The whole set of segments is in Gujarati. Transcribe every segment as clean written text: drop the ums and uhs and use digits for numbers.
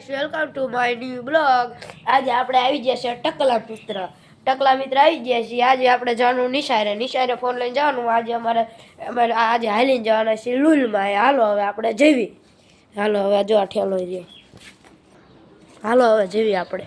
Welcome to my new blog. આજે આપણે આવી ગયા છે ટકલા મિત્ર આવી ગયા છીએ। આજે આપણે જવાનું નિશાળે ફોન લઈને જવાનું। આજે અમારે આજે હાલીને જવાના છે લુલમાં। હાલો હવે આપણે જઈએ। હાલો હવે જો આ ઠેલો રહ્યો। હાલો હવે જઈએ આપણે।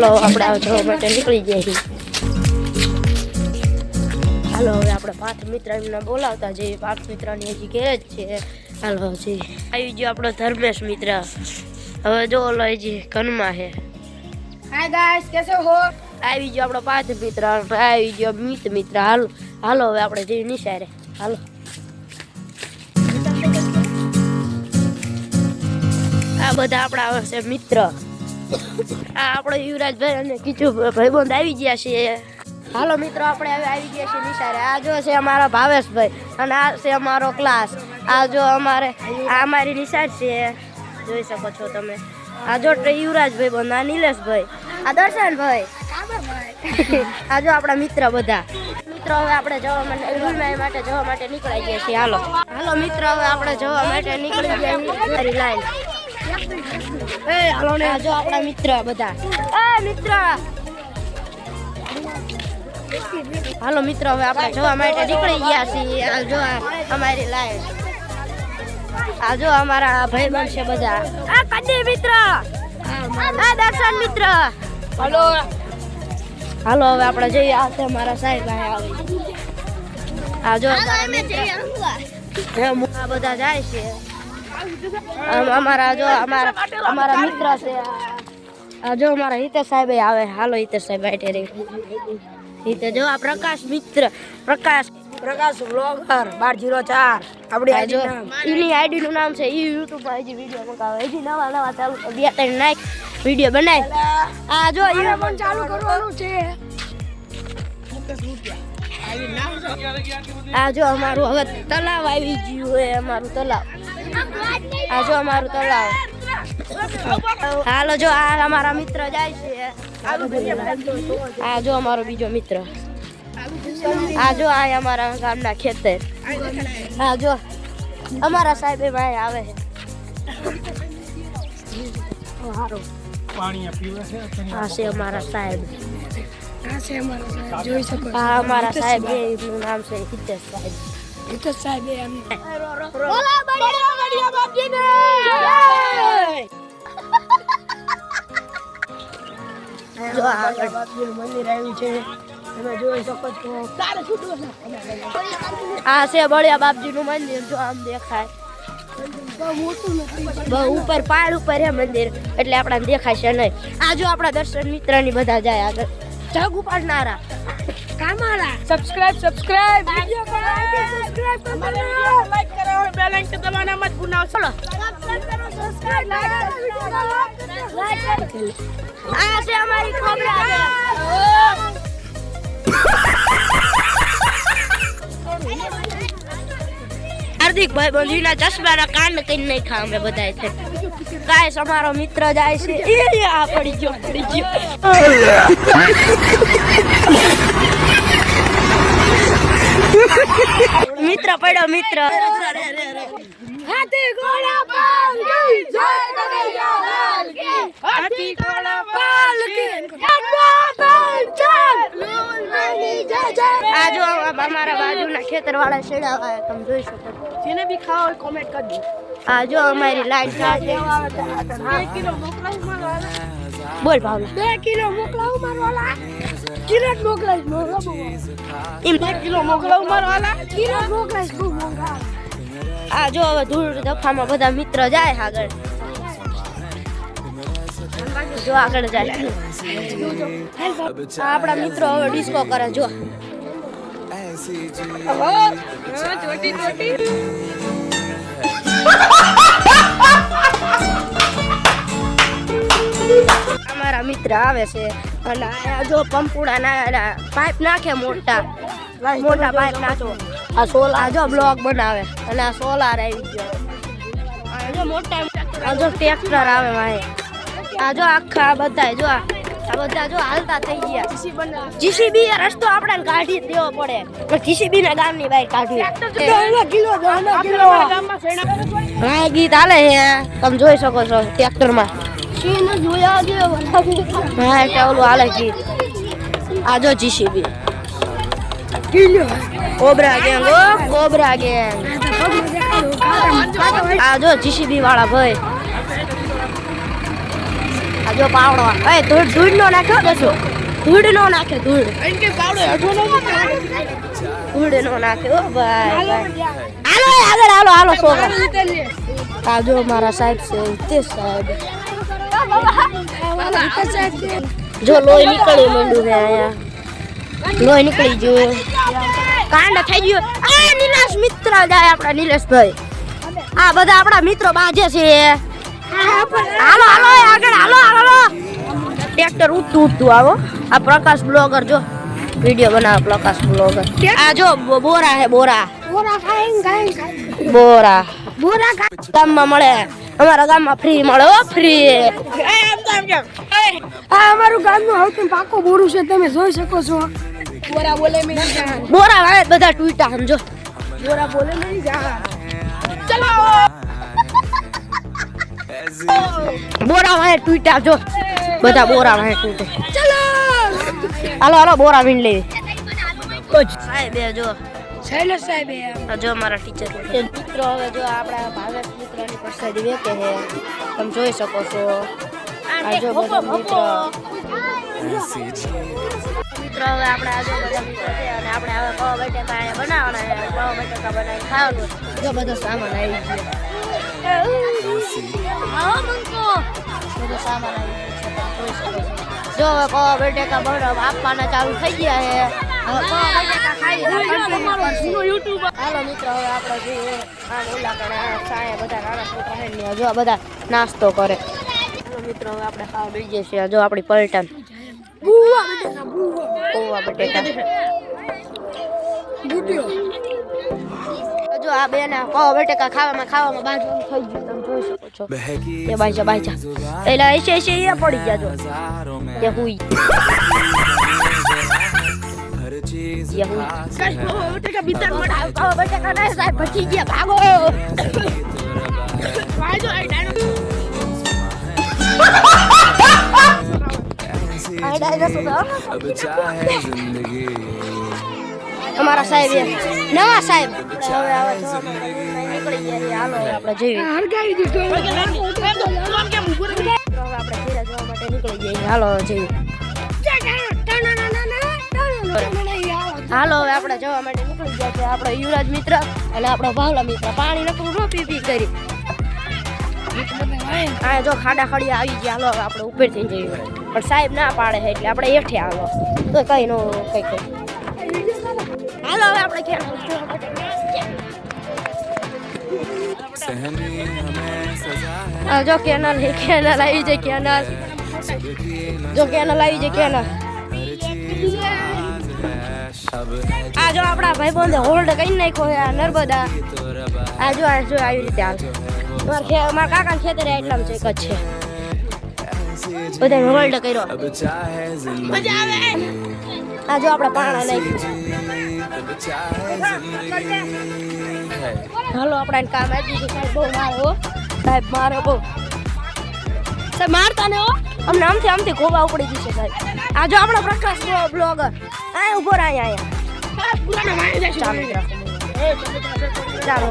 હાલો આપણે જવા માટે નીકળી જઈએ। હાલો હવે આપણે પાર્થ મિત્ર એમને બોલાવતા જઈએ। પાર્થ મિત્રની હજી ઘેર જ છે। હાલો જઈએ। આવી ગયો આપણો ધર્મેશ મિત્ર। હવે જો ઓલો હજી ઘરમાં છે। हाय गाइस कैसे हो। આવી ગયો આપણો પાર્થ મિત્ર। આવી ગયો મિત મિત્ર। હાલો હાલો હવે આપણે જઈએ નિશાળે। હાલો આ બધા આપણા આવે છે મિત્ર। આ આપણો યુવરાજભાઈ અને કીચુ ભાઈબંધ આવી ગયા છે। હાલો મિત્રો આપણે હવે આવી ગયા છીએ નિશાળે। આ જો છે અમારા ભાવેશભાઈ અને આ છે અમારો ક્લાસ। આ જો અમારી નિશાળ છે, જોઈ શકો છો તમે। આ જો યુવરાજભાઈ બંધ, આ નિલેશભાઈ, આ દર્શનભાઈ, આ જો આપણા મિત્ર બધા। મિત્રો હવે આપણે જવા માટે નીકળી ગયા છીએ। હાલો હાલો મિત્રો હવે આપણે જવા માટે નીકળી ગયા છીએ લાઈન। હાલો ને જો આપણા મિત્ર બધા। મિત્ર હાલો મિત્રો હવે આપણે જવા માટે નીકળી ગયા છીએ। આ જો અમારી લાઈન। આ જો અમારા ભાઈબંધ છે બધા। આ કદી મિત્ર, આ દર્શન મિત્ર। હાલો હાલો હવે આપણે જઈએ। આ છે અમારા સાહેબ આવે। આ જો આ બધા જાય છે। અમારા મિત્ર છે। આ જો અમારા હિતેશ સાહેબ આવે। હાલો હિતેશ સાહેબ બેઠે રહી। હિતે જો આ પ્રકાશ મિત્ર, પ્રકાશ વ્લોગર 1204 આપણી આઈડી નામ, એની આઈડી નું નામ છે। ઈ YouTube માં હજી વિડિયો મુકાવે, હજી નવા ચાલુ 2-3 નાખ વિડિયો બનાય। આ જો ઈ પણ ચાલુ કરવાનું છે। આ જો અમારું હવે તલાવ આવી ગયું છે। અમારું તલાવ, આ જો અમારું તલાવ। હાલો જો આ અમારા મિત્ર જાય છે। આ જો અમારો બીજો મિત્ર। આ જો આ અમારા ગામના ખેતર। આ જો અમારા સાહેબ ભાઈ આવે છે। આ છે અમારા સાહેબ। જોઈ શકો આ અમારા સાહેબ એનું નામ છે હિતેશ સાહેબ। હિતેશ સાહેબ એમ બોલા બડિયા બાપજીને જો આગળ બાપજીનું મંદિર આવ્યું છે, તમે જોઈ શકો છો। આ છે બળિયા બાપજીનું મંદિર। જો આમ દેખાય, બહુ ઉપર પહાડ ઉપર છે મંદિર, એટલે આપણને દેખાય છે નહીં। આ જો આપણા દર્શન મિત્રની બધા જાય આગળ। જગ ઉપાડનારા કામાલા સબસ્ક્રાઇબ વિડિયો को सब्सक्राइब करो, लाइक करो, बेल आइकन दबाना मत भूलना। चलो सब्सक्राइब करो, सब्सक्राइब लाइक करो। આ છે અમારી ખોબરા છે। હાર્દિક ભાઈ બંધીના ચશ્માના કાન કઈ નહીં ખા અમે બધાય છે। કાય અમારો મિત્ર જાય છે। એ આ પડી ગયો મિત્ર પડ્યો મિત્ર। हाथी घोड़ा पाल की जय कन्हैया लाल की, हाथी घोड़ा पाल की આ જો અમારા બાજુના ખેતરવાળા શેડા તમે જોઈ શકો છો। જેને भी खाओ कमेंट कर दो। આ જો અમારી લાઈન સાથે 2 કિલો મોકલાવ મારવાલા। બોલ ભાવના 2 કિલો મોકલાવ મારવાલા। કિલો મોકલાવ મારવાલા। એમ 2 કિલો મોકલાવ મારવાલા। કિલો મોકલાવ બહુ મોંઘા। આ જો હવે ધૂળ દફામાં બધા મિત્ર જાય આગળ। જો આગળ જાય। આપણા મિત્રો હવે ડિસ્કો કરે। જો ચોટી ચોટી અમારા મિત્ર આવે છે અને આ જો પંપુડા ના પાઇપ નાખે, મોટા પાઇપ નાખો। આ સોલાર જો બ્લોક બનાવે અને આ સોલાર આવી ગયો। આ જો મોટા, આ જો ટ્રેક્ટર આવે વાહે। આ જો આખા બધા જો આ બધા જો હાલતા થઈ ગયા. જીસીબી રસ્તો આપણે કાઢી જ દેવો પડે. પણ જીસીબી ના ગામની બહાર કાઢી. હા ગીત હાલે છે તમે જોઈ શકો છો ટ્રેક્ટર માં. હા એટલે ઓલું હાલે ગીત. આ જો જીસીબી કોબરા ગેંગ ઓ કોબરા ગેંગ. આ જો જીસીબી વાળા ભાઈ. આ જો પાવડો એ ધૂળ નો નાખ્યો દસો. ધૂળ નો નાખે ધૂળ. ધૂળ નો નાખ્યો ભાઈ. હાલો આગળ હાલો હાલો છોકરા. આ જો મારા સાહેબ છે તે સાહેબ. જો લોહી નીકળી માંડ્યું છે અહીંયા. લોહી નીકળી ગયું. કાંડ થઈ ગયો. આ નિલેશ મિત્ર જાય આપણા નિલેશભાઈ. આ બધા આપણા મિત્રો બાજે છે. હાલો હાલો આગળ હાલો હાલો. ટ્રેક્ટર ઉઠતું આવો. આ પ્રકાશ બ્લોગર જો વિડિયો બનાવે પ્રકાશ બ્લોગર. આ જો બોરા હે બોરા. બોરા ગામમાં મળે. અમારા ગામમાં ફ્રી મળે હો ફ્રી. આ અમારું ગામનું સૌથી પાકો બોરું છે તમે જોઈ શકો છો. બોરા બોલે મે બોરા વાળે બધા ટૂટા સમજો. બોરા બોલે મે જા. ચલો બોરા વાળે ટૂટા જો બધા બોરા વાળે ટૂટે. ચલો હાલો હાલો બોરા વીણ લે. સાહેબ જો શૈલેષ સાહેબ જો મારા ટીચર મિત્રો. હવે જો આપણા ભાવેશ મિત્રની પ્રસાદી વેચે છે તમે જોઈ શકો છો. આ જો બધા મિત્રો હવે આપણે આજે બધા મિત્રો છે અને આપણે હવે પાવ બટેકા બનાવવાના છે. પાવ બટેકા બનાવી ખાવાનું. જો બધો સામાન આવી ગયો. બધો સામાન આવી ગયો છે તમે જોઈ શકો છો. જો હવે પાવ બટેકા બનાવવા આપવાના ચાલુ થઈ ગયા છે. હાલો મિત્રો હવે આપણે જોઈએ આમ ઓલા કણે સાયા બધા નાના છોકરા છે ને જો બધા નાસ્તો કરે. હાલો મિત્રો હવે આપણે ખાવા બેસી જઈએ છીએ. જો આપણી પલટન ગોવા બટેકા. જો આ બેને પાવ બટેકા ખાવામાં બાજુ થઈ ગયું તમે જોઈ શકો છો. એ બાઈજા એટલે એસે એ પડી ગયા જો તે હુઈ. અમારા સાહેબ નવા સાહેબ નીકળી ગયા. હાલો આપણે જઈએ. આપણે ઘેરા જવા માટે નીકળી જઈએ. હાલો જઈએ. હાલો હવે આપણે જવા માટે નીકળી ગયા છે. આપણો યુવરાજ મિત્ર અને આપણો ભાવલા મિત્ર પાણી નકરું નો પી કરી. હા જો ખાડા ખડિયા આવી ગયા. હાલો હવે આપણે ઉપરથી જઈએ પણ સાહેબ ના પાડે છે એટલે આપણે હેઠે હાલો તો કઈ નો કઈ હાલો હવે આપણે ક્યાં જો કેનલ આવી જાય. જો કેનલ આવી જાય કેનલ. આ જો આપણા ભાઈબંધે હોલ્ડ કરી નાખ્યો છે આ નર્મદા. આ જો આવી રીતે હાલ. મારા કાકા ખેતરે એટલામાં છે કચ્છ છે. બધા હોલ્ડ કર્યો. આ જો આપણે પાણા નાખ્યું. હાલો આપણે કામ આપી દીધું. સાહેબ બહુ મારો સાહેબ મારો બહુ સાહેબ મારતા ને હો. અમને આમથી ગોવા ઉપડી જશે સાહેબ. આ જો આપણો પ્રકાશ બ્લોગર આ ઉભો રહે અહીંયા. ચાલો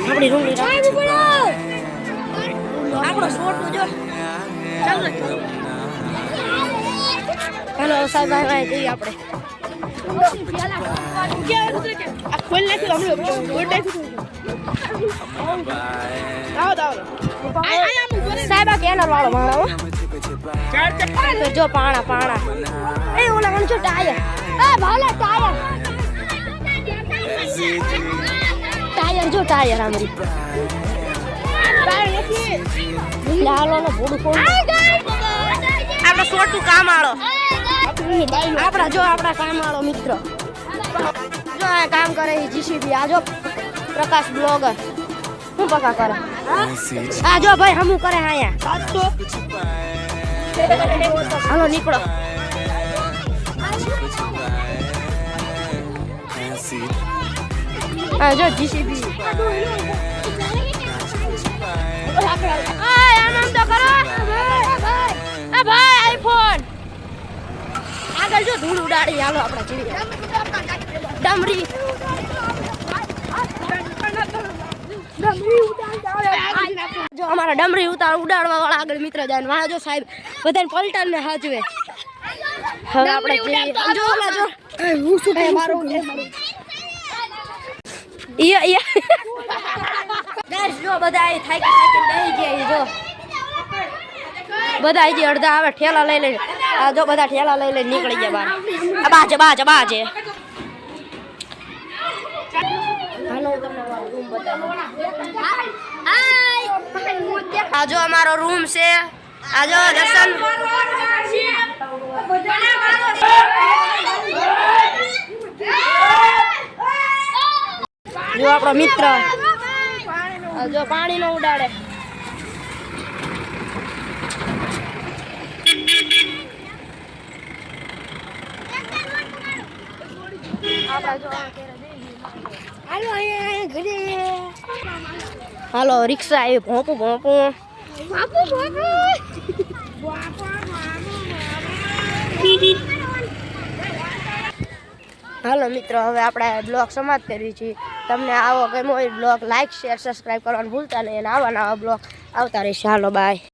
આપણી રૂંગળી આપણો શોર્ટ જો. ચાલો સાહેબ ભાઈ જઈએ આપણે. સાહેબ આ કેનર વાળો માણો જો પાણા એ ઓલા મને જો ટાયર ભાવલા ટાયર જો ટાયર આમરી લાલો નો બોડું ફોન. આપણા છોટું કામ આળો આપણા કામ આળો મિત્ર જો આ કામ કરે જીસીબી. આ જો પ્રકાશ બ્લોગર શું પકા કરે આ જો ભાઈ હમું કરે અહીંયા હાલો નીકળો આ જો જીસીબી આમ તો કરો આ ભાઈ આઈફોન આગળ જો ધૂળ ઉડાડી હાલો આપણે ચીડી ડમરી જો અમારા ડમરી ઉડાડવા વાળા આગળ મિત્ર જાય વાળા જો સાહેબ બધાને પલટન ને હાજવે હવે આપણે જો ઓલા જો હું શું કહે મારું ગાઈસ જો બધા અહીં થાકી બેહી ગયા જો બધા અહીં અડધા આવે ઠેલા લઈ લઈને આ જો બધા ઠેલા લઈ લઈને નીકળી ગયા બહાર બાજે હાલો તમને રૂમ બતાવું આ જો અમારો રૂમ છે આ જો દર્શન જો આપણો મિત્ર જો પાણી નો ઉડાડે હાલો રિક્ષા આવી ભોંપું હાલો મિત્રો હવે આપણે બ્લોગ સમાપ્ત કરવી છીએ તમને આવો ગમ્યો હોય બ્લોગ લાઈક શેર સબસ્ક્રાઈબ કરવાનું ભૂલતા નહીં અને આવા નવા બ્લોગ આવતા રહેશે હાલો બાય